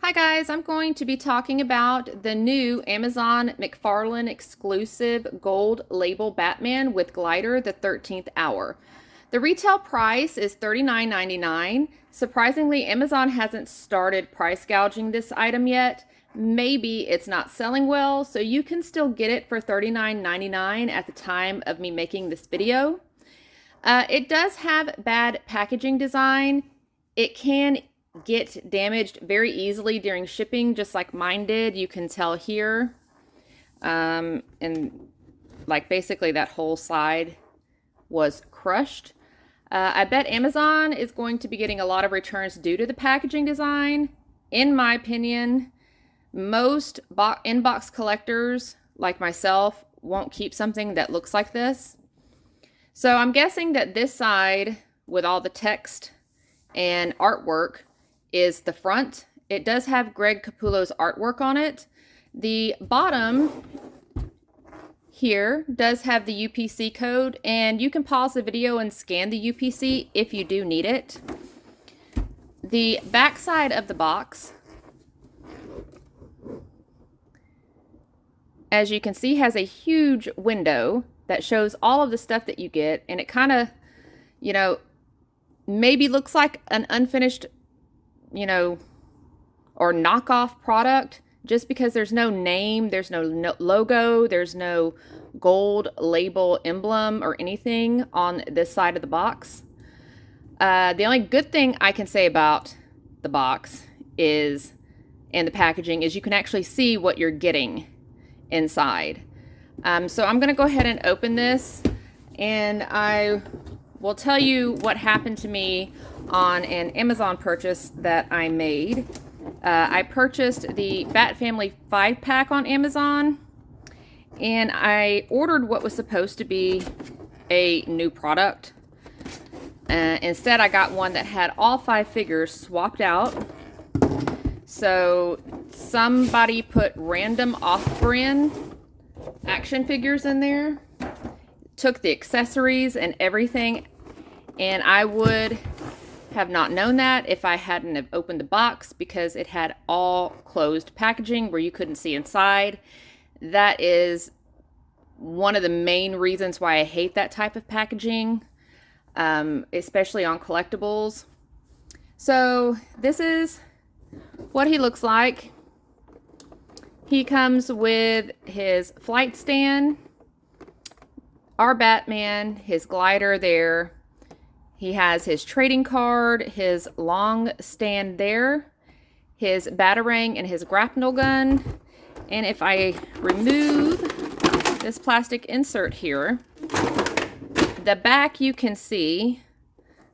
Hi guys, I'm going to be talking about the new Amazon Mcfarlane exclusive gold label Batman with glider, the 13th hour. The retail price is $39.99. Surprisingly, Amazon hasn't started price gouging this item yet. Maybe it's not selling well, so you can still get it for $39.99 at the time of me making this video. It does have bad packaging design. It can get damaged very easily during shipping, just like mine did. You can tell here. And like basically that whole side was crushed. I bet Amazon is going to be getting a lot of returns due to the packaging design. In my opinion, most inbox collectors like myself won't keep something that looks like this. So I'm guessing that this side with all the text and artwork is the front. It does have Greg Capullo's artwork on it. The bottom here does have the UPC code, and you can pause the video and scan the UPC if you do need it. The back side of the box, as you can see, has a huge window that shows all of the stuff that you get, and it kind of, maybe looks like an unfinished, or knockoff product, just because there's no name, there's no logo, there's no gold label emblem or anything on this side of the box. The only good thing I can say about the box is, and the packaging, is you can actually see what you're getting inside. So I'm going to go ahead and open this, and I will tell you what happened to me on an Amazon purchase that I made. I purchased the Bat Family 5-pack on Amazon, and I ordered what was supposed to be a new product. Instead, I got one that had all 5 figures swapped out. So somebody put random off-brand action figures in there, took the accessories and everything, and I would have not known that if I hadn't have opened the box, because it had all closed packaging where you couldn't see inside. That is one of the main reasons why I hate that type of packaging, especially on collectibles. So this is what he looks like. He comes with his flight stand, our Batman, his glider there. He has his trading card, his long stand there, his batarang and his grapnel gun. And if I remove this plastic insert here, the back you can see,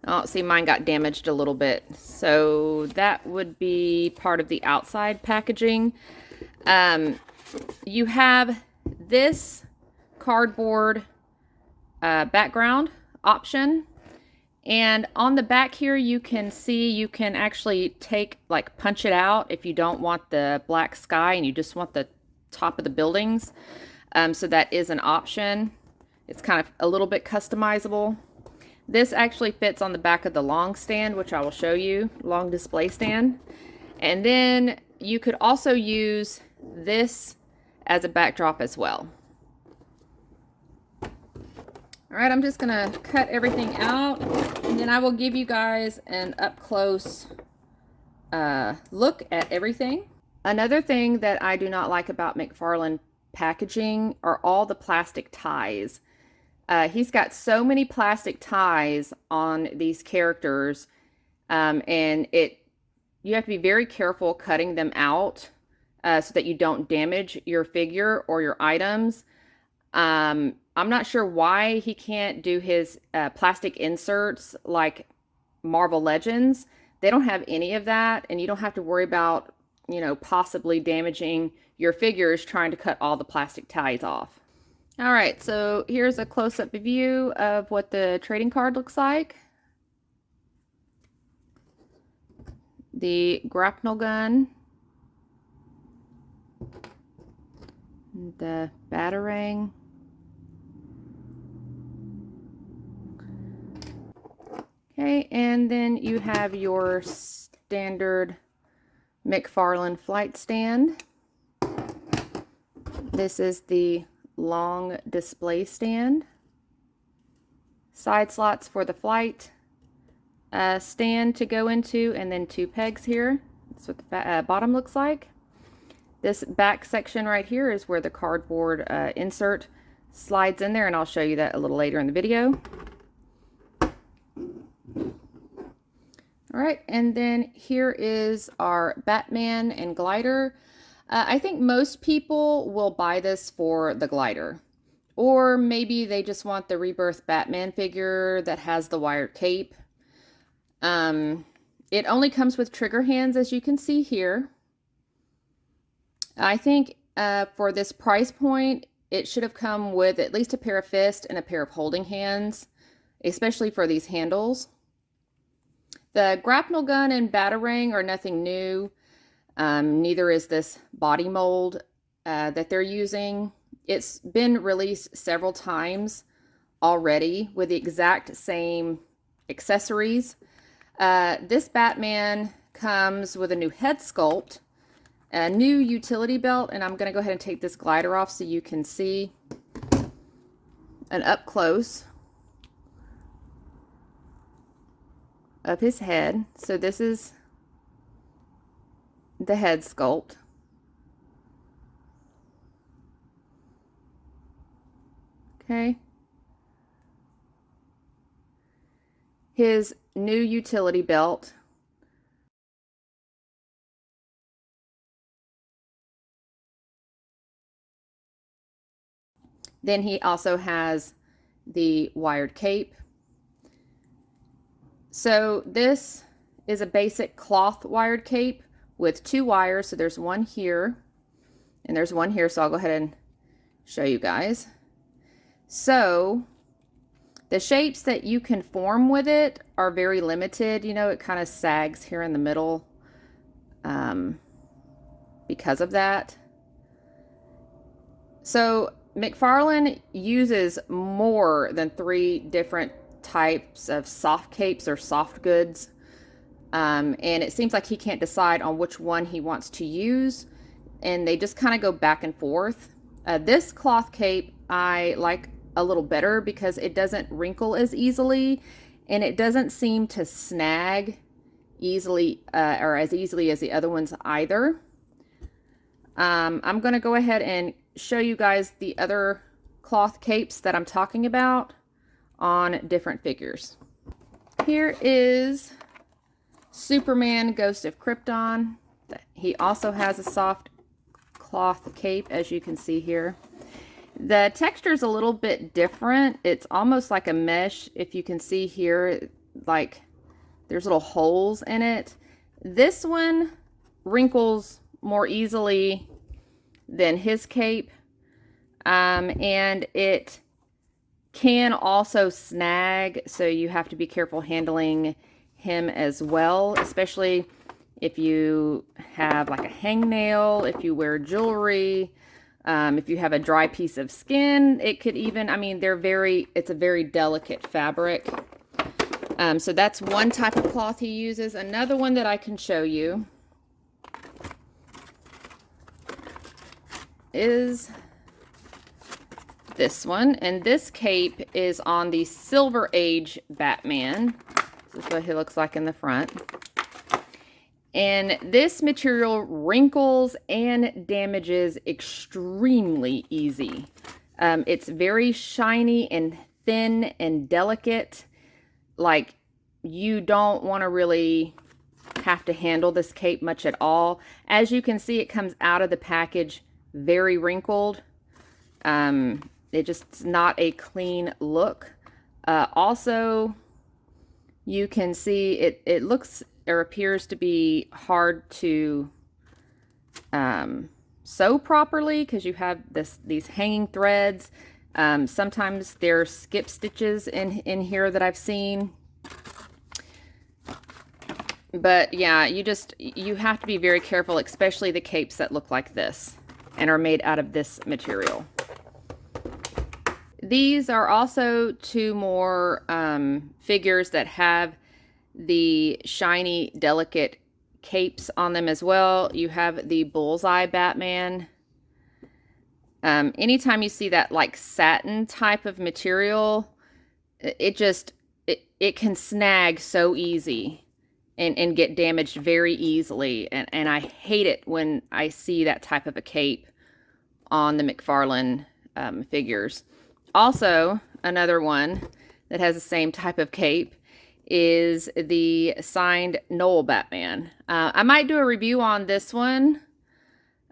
oh, see, mine got damaged a little bit. So that would be part of the outside packaging. You have this cardboard background option, and on the back here you can see you can actually punch it out if you don't want the black sky and you just want the top of the buildings. So that is an option. It's kind of a little bit customizable. This actually fits on the back of the long stand, which I will show you, long display stand. And then you could also use this as a backdrop as well. All right, I'm just gonna cut everything out, and then I will give you guys an up-close look at everything. Another thing that I do not like about Mcfarlane packaging are all the plastic ties. He's got so many plastic ties on these characters, and you have to be very careful cutting them out so that you don't damage your figure or your items. I'm not sure why he can't do his plastic inserts like Marvel Legends. They don't have any of that, and you don't have to worry about, possibly damaging your figures trying to cut all the plastic ties off. All right, so here's a close-up view of what the trading card looks like. The grapnel gun, the batarang, okay, and then you have your standard Mcfarlane flight stand. This is the long display stand. Side slots for the flight stand to go into, and then 2 pegs here. That's what the bottom looks like. This back section right here is where the cardboard insert slides in there, and I'll show you that a little later in the video. All right, and then here is our Batman and glider. I think most people will buy this for the glider, or maybe they just want the Rebirth Batman figure that has the wired cape. It only comes with trigger hands, as you can see here. I think for this price point, it should have come with at least a pair of fists and a pair of holding hands, especially for these handles. The grapnel gun and batarang are nothing new. Neither is this body mold that they're using. It's been released several times already with the exact same accessories. This Batman comes with a new head sculpt, a new utility belt, and I'm going to go ahead and take this glider off so you can see an up close of his head. So this is the head sculpt. Okay. His new utility belt. Then he also has the wired cape. So this is a basic cloth wired cape with 2 wires. So there's one here and there's one here. So I'll go ahead and show you guys. So the shapes that you can form with it are very limited. You know, it kind of sags here in the middle because of that. So Mcfarlane uses more than 3 different types of soft capes or soft goods. And it seems like he can't decide on which one he wants to use. And they just kind of go back and forth. This cloth cape I like a little better because it doesn't wrinkle as easily. And it doesn't seem to snag easily or as easily as the other ones either. I'm going to go ahead and show you guys the other cloth capes that I'm talking about on different figures. Here is Superman Ghost of Krypton. He also has a soft cloth cape, as you can see here. The texture is a little bit different. It's almost like a mesh. If you can see here, like there's little holes in it. This one wrinkles more easily than his cape, and it can also snag, so you have to be careful handling him as well, especially if you have like a hangnail, if you wear jewelry, if you have a dry piece of skin. It could even, I mean, it's a very delicate fabric. So that's one type of cloth he uses. Another one that I can show you is this one, and this cape is on the Silver Age Batman. This is what he looks like in the front. And this material wrinkles and damages extremely easy. It's very shiny and thin and delicate. Like, you don't want to really have to handle this cape much at all. As you can see, it comes out of the package very wrinkled. It just not a clean look. Also, you can see it looks or appears to be hard to sew properly because you have these hanging threads. Sometimes there's skip stitches in here that I've seen. But yeah, you have to be very careful, especially the capes that look like this and are made out of this material. These are also 2 more figures that have the shiny, delicate capes on them as well. You have the Bullseye Batman. Anytime you see that like satin type of material, it can snag so easy and get damaged very easily. And I hate it when I see that type of a cape on the Mcfarlane figures. Also, another one that has the same type of cape is the signed Noel Batman. I might do a review on this one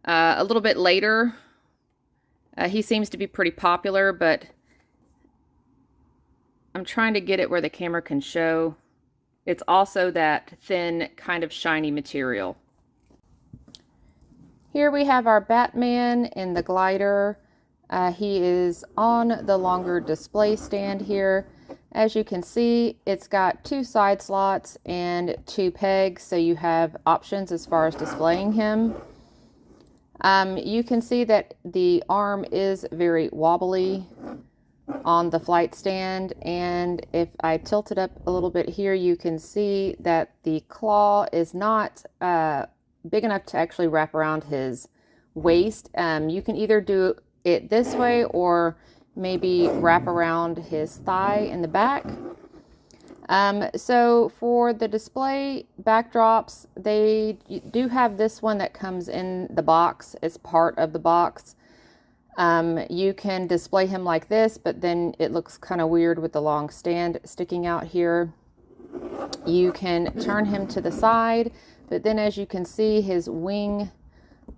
a little bit later. He seems to be pretty popular, but I'm trying to get it where the camera can show. It's also that thin, kind of shiny material. Here we have our Batman in the glider. He is on the longer display stand here. As you can see, it's got 2 side slots and 2 pegs, so you have options as far as displaying him. You can see that the arm is very wobbly on the flight stand, and if I tilt it up a little bit here, you can see that the claw is not big enough to actually wrap around his waist. You can either do it this way or maybe wrap around his thigh in the back. So for the display backdrops, they do have this one that comes in the box. It's part of the box. You can display him like this, but then it looks kind of weird with the long stand sticking out here. You can turn him to the side, but then as you can see, his wing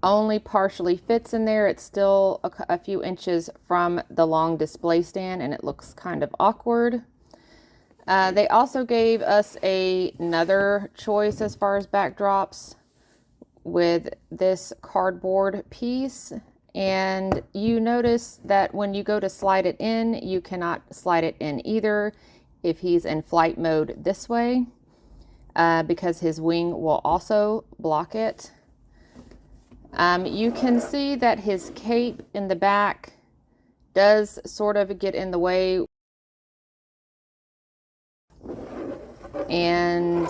only partially fits in there. It's still a few inches from the long display stand, and it looks kind of awkward. They also gave us another choice as far as backdrops with this cardboard piece. And you notice that when you go to slide it in, you cannot slide it in either if he's in flight mode this way, because his wing will also block it. You can see that his cape in the back does sort of get in the way. And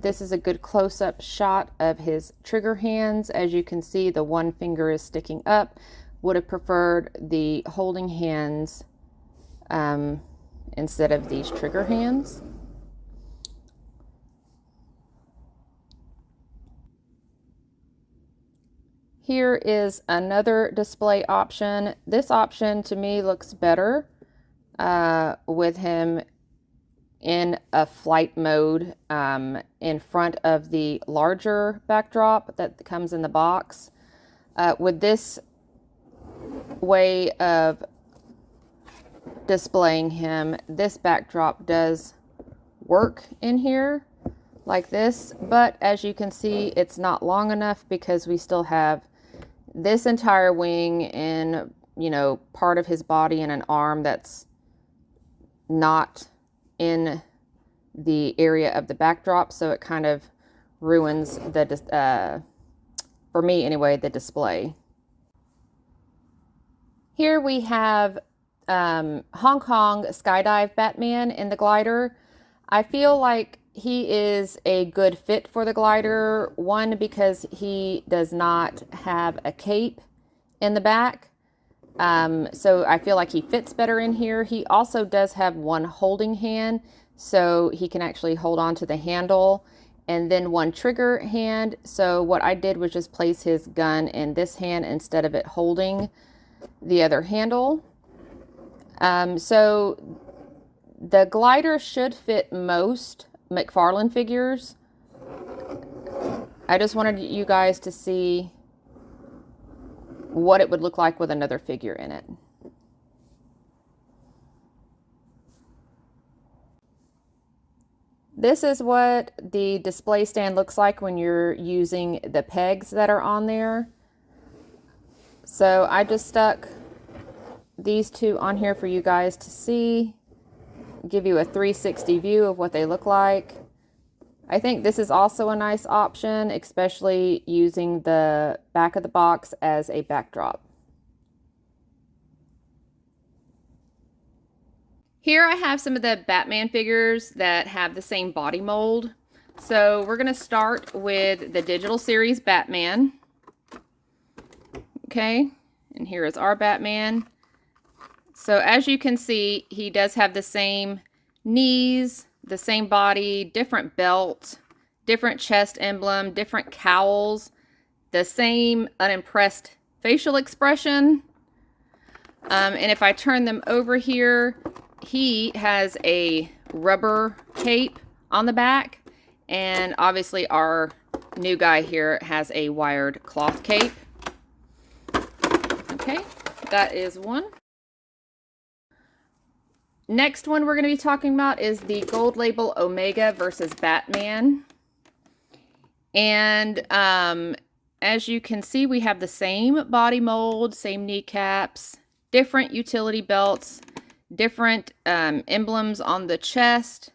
this is a good close-up shot of his trigger hands. As you can see, the one finger is sticking up. Would have preferred the holding hands instead of these trigger hands. Here is another display option. This option to me looks better with him in a flight mode in front of the larger backdrop that comes in the box. With this way of displaying him, this backdrop does work in here like this, but as you can see, it's not long enough because we still have this entire wing and, you know, part of his body and an arm that's not in the area of the backdrop, so it kind of ruins the for me anyway, the display. Here we have Hong Kong Skydive Batman in the glider. I feel like he is a good fit for the glider, one, because he does not have a cape in the back. So I feel like he fits better in here. He also does have one holding hand, so he can actually hold on to the handle, and then one trigger hand. So what I did was just place his gun in this hand instead of it holding the other handle. So the glider should fit most Mcfarlane figures. I just wanted you guys to see what it would look like with another figure in it. This is what the display stand looks like when you're using the pegs that are on there. So I just stuck these two on here for you guys to see, give you a 360 view of what they look like. I think this is also a nice option, especially using the back of the box as a backdrop. Here I have some of the Batman figures that have the same body mold. So we're going to start with the digital series Batman. Okay, and here is our Batman. So as you can see, he does have the same knees, the same body, different belt, different chest emblem, different cowls, the same unimpressed facial expression. And if I turn them over here, he has a rubber cape on the back. And obviously our new guy here has a wired cloth cape. Okay, that is one. Next one we're going to be talking about is the Gold Label Omega versus Batman. And as you can see, we have the same body mold, same kneecaps, different utility belts, different emblems on the chest.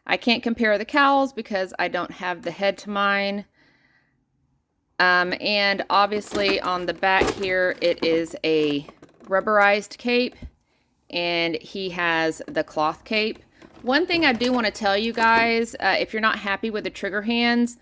I can't compare the cowls because I don't have the head to mine. And obviously on the back here, it is a rubberized cape, and he has the cloth cape. One thing I do want to tell you guys, if you're not happy with the trigger hands,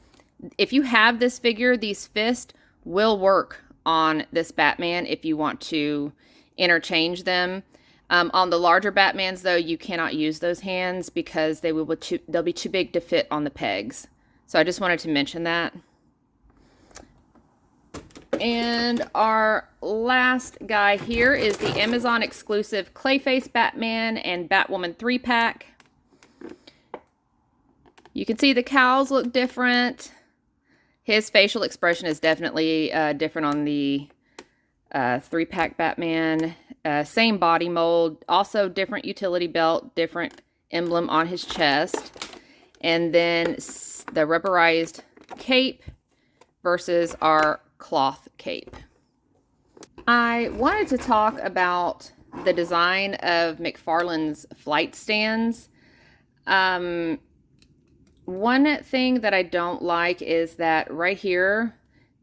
if you have this figure, these fists will work on this Batman if you want to interchange them. On the larger Batmans, though, you cannot use those hands because they'll be too big to fit on the pegs. So I just wanted to mention that. And our last guy here is the Amazon exclusive Clayface Batman and Batwoman 3-pack. You can see the cowls look different. His facial expression is definitely different on the 3-pack Batman. Same body mold, also different utility belt, different emblem on his chest. And then the rubberized cape versus our cloth cape. I wanted to talk about the design of Mcfarlane's flight stands. One thing that I don't like is that right here,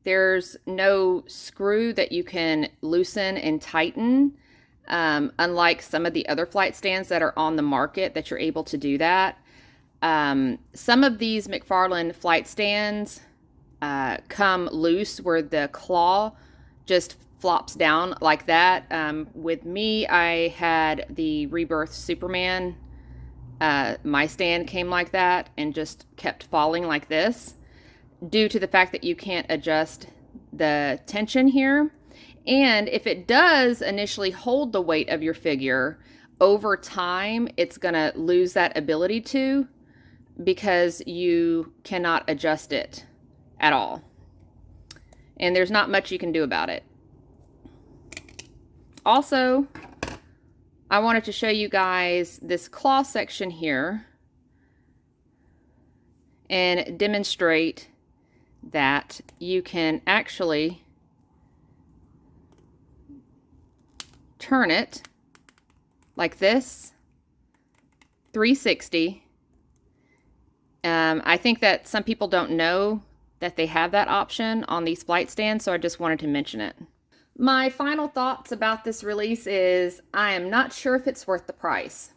there's no screw that you can loosen and tighten, unlike some of the other flight stands that are on the market that you're able to do that. Some of these Mcfarlane flight stands come loose where the claw just flops down like that. With me, I had the Rebirth Superman. My stand came like that and just kept falling like this due to the fact that you can't adjust the tension here. And if it does initially hold the weight of your figure, over time, it's going to lose that ability to, because you cannot adjust it at all. And there's not much you can do about it. Also, I wanted to show you guys this claw section here and demonstrate that you can actually turn it like this, 360. I think that some people don't know that they have that option on these flight stands, so I just wanted to mention it. My final thoughts about this release is I am not sure if it's worth the price.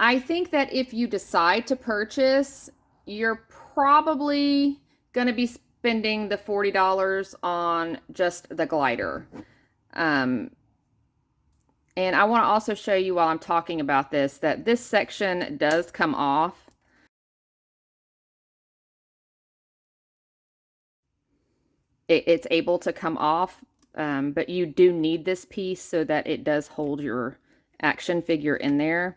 I think that if you decide to purchase, you're probably going to be spending the $40 on just the glider. And I want to also show you while I'm talking about this, that this section does come off. It's able to come off, but you do need this piece so that it does hold your action figure in there.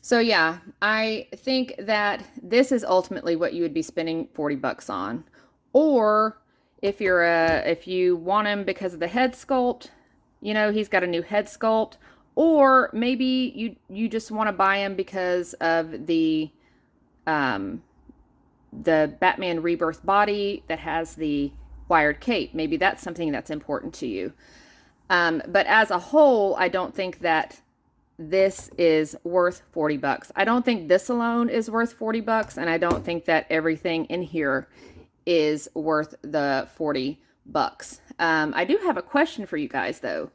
So yeah, I think that this is ultimately what you would be spending $40 on. Or if you want him because of the head sculpt, you know, he's got a new head sculpt, or maybe you just want to buy him because of the Batman Rebirth body that has the wired cape. Maybe that's something that's important to you. But as a whole, I don't think that this is worth $40. I don't think this alone is worth $40, and I don't think that everything in here is worth the $40. I do have a question for you guys, though.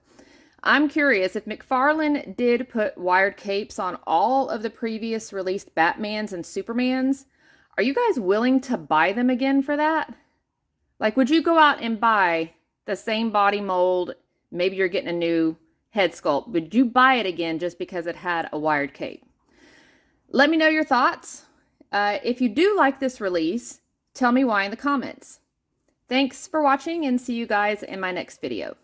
I'm curious if McFarlane did put wired capes on all of the previous released Batmans and Supermans. Are you guys willing to buy them again for that? Like, would you go out and buy the same body mold? Maybe you're getting a new head sculpt. Would you buy it again just because it had a wired cape? Let me know your thoughts. If you do like this release, tell me why in the comments. Thanks for watching and see you guys in my next video.